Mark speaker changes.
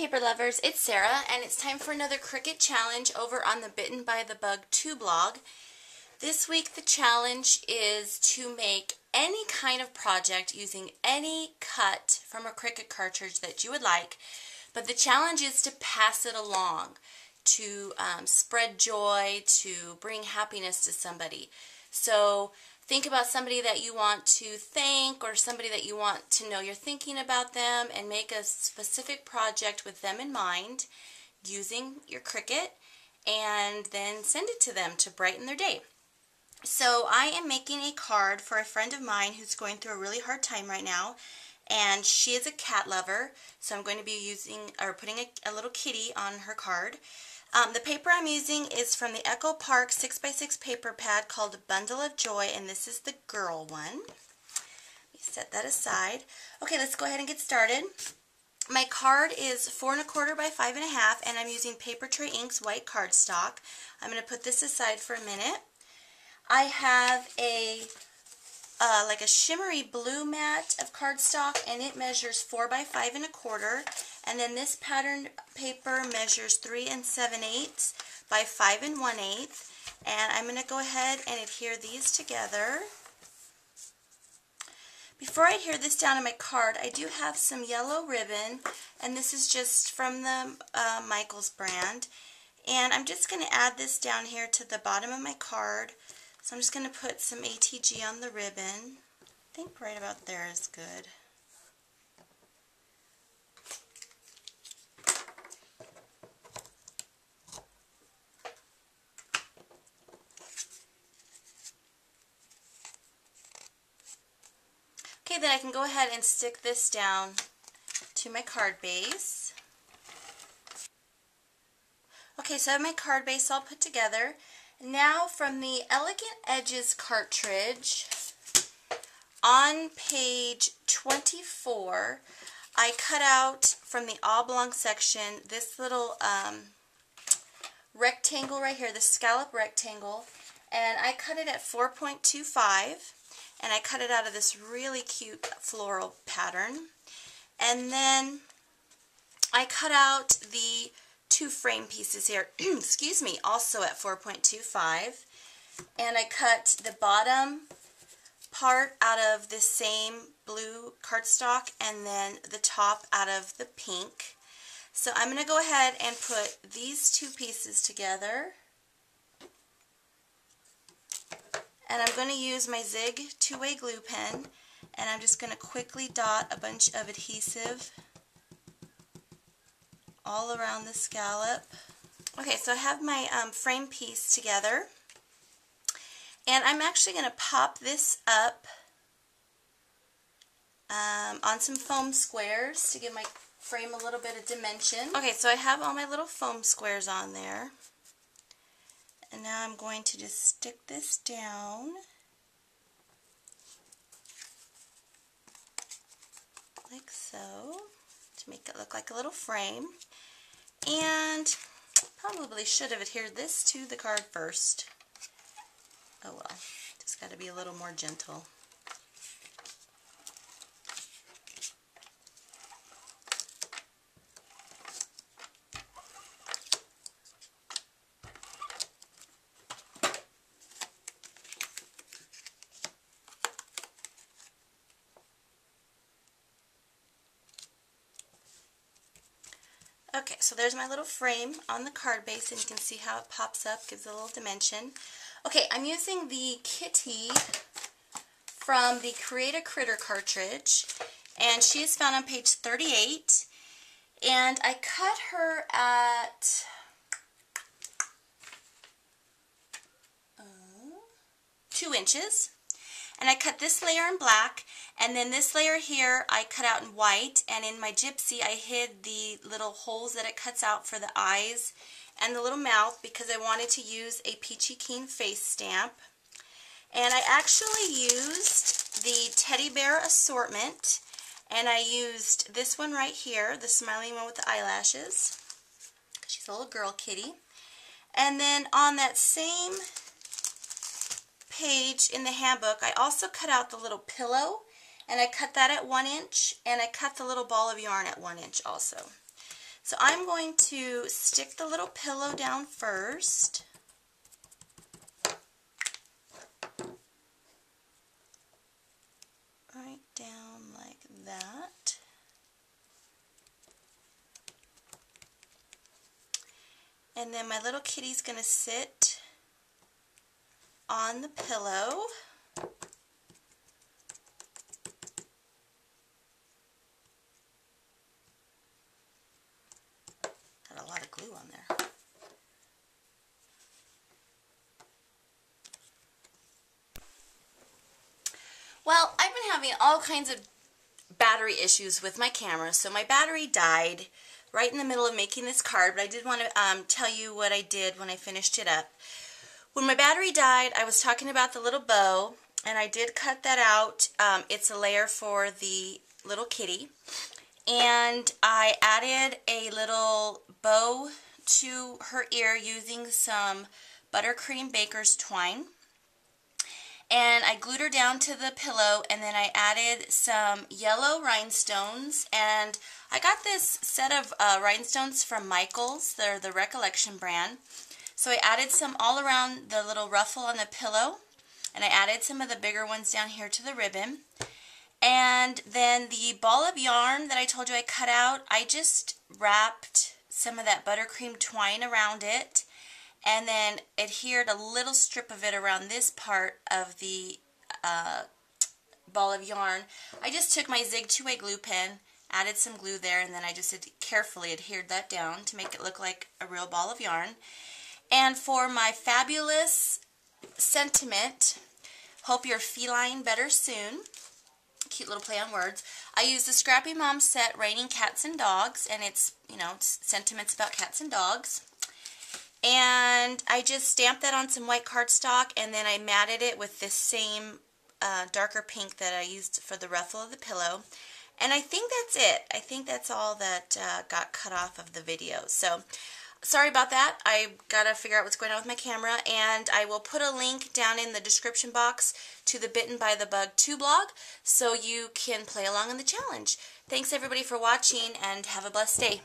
Speaker 1: paper lovers, it's Sarah, and it's time for another Cricut challenge over on the Bitten by the Bug 2 blog. This week the challenge is to make any kind of project using any cut from a Cricut cartridge that you would like, but the challenge is to pass it along, to spread joy, to bring happiness to somebody. So think about somebody that you want to thank or somebody that you want to know you're thinking about them, and make a specific project with them in mind using your Cricut, and then send it to them to brighten their day. So I am making a card for a friend of mine who's going through a really hard time right now, and she is a cat lover, so I'm going to be putting a little kitty on her card. The paper I'm using is from the Echo Park 6x6 paper pad called Bundle of Joy, and this is the girl one. Let me set that aside. Okay, let's go ahead and get started. My card is 4 1/4 by 5 1/2, and I'm using Paper Tray Inks white cardstock. I'm going to put this aside for a minute. I have like a shimmery blue mat of cardstock, and it measures 4 by 5 1/4, and then this pattern paper measures 3 7/8 by 5 1/8, and I'm going to go ahead and adhere these together. Before I adhere this down on my card, I do have some yellow ribbon, and this is just from the Michaels brand, and I'm just going to add this down here to the bottom of my card. So I'm just going to put some ATG on the ribbon. I think right about there is good. Okay, then I can go ahead and stick this down to my card base. Okay, so I have my card base all put together. Now from the Elegant Edges cartridge, on page 24, I cut out from the oblong section this little rectangle right here, the scallop rectangle, and I cut it at 4.25, and I cut it out of this really cute floral pattern. And then I cut out the 2 frame pieces here, excuse me, also at 4.25, and I cut the bottom part out of this same blue cardstock, and then the top out of the pink. So I'm going to go ahead and put these 2 pieces together, and I'm going to use my Zig 2-way glue pen, and I'm just going to quickly dot a bunch of adhesive all around the scallop. Okay, so I have my frame piece together, and I'm actually going to pop this up on some foam squares to give my frame a little bit of dimension. Okay, so I have all my little foam squares on there, and now I'm going to just stick this down like so to make it look like a little frame. And probably should have adhered this to the card first. Oh well, just got to be a little more gentle. Okay, so there's my little frame on the card base, and you can see how it pops up, gives it a little dimension. Okay, I'm using the kitty from the Create a Critter cartridge, and she is found on page 38, and I cut her at 2 inches. And I cut this layer in black, and then this layer here I cut out in white, and in my Gypsy I hid the little holes that it cuts out for the eyes and the little mouth because I wanted to use a Peachy Keen face stamp. And I actually used the teddy bear assortment, and I used this one right here, the smiling one with the eyelashes. She's a little girl kitty. And then on that same page in the handbook, I also cut out the little pillow, and I cut that at 1 inch, and I cut the little ball of yarn at 1 inch also. So I'm going to stick the little pillow down first. Right down like that. And then my little kitty's going to sit on the pillow. Got a lot of glue on there. Well, I've been having all kinds of battery issues with my camera. So my battery died right in the middle of making this card, but I did want to tell you what I did when I finished it up. When my battery died, I was talking about the little bow, and I did cut that out. It's a layer for the little kitty. And I added a little bow to her ear using some buttercream baker's twine. And I glued her down to the pillow, and then I added some yellow rhinestones. And I got this set of rhinestones from Michaels. They're the Recollection brand. So I added some all around the little ruffle on the pillow, and I added some of the bigger ones down here to the ribbon. And then the ball of yarn that I told you I cut out, I just wrapped some of that buttercream twine around it, and then adhered a little strip of it around this part of the ball of yarn. I just took my Zig 2-way glue pen, added some glue there, and then I just carefully adhered that down to make it look like a real ball of yarn. And for my fabulous sentiment, hope you're feline better soon. Cute little play on words. I used the Scrappy Mom set Raining Cats and Dogs, and it's, you know, it's sentiments about cats and dogs. And I just stamped that on some white cardstock, and then I matted it with this same darker pink that I used for the ruffle of the pillow. And I think that's it. I think that's all that got cut off of the video. So, sorry about that. I gotta figure out what's going on with my camera, and I will put a link down in the description box to the Bitten by the Bug 2 blog so you can play along in the challenge. Thanks everybody for watching, and have a blessed day.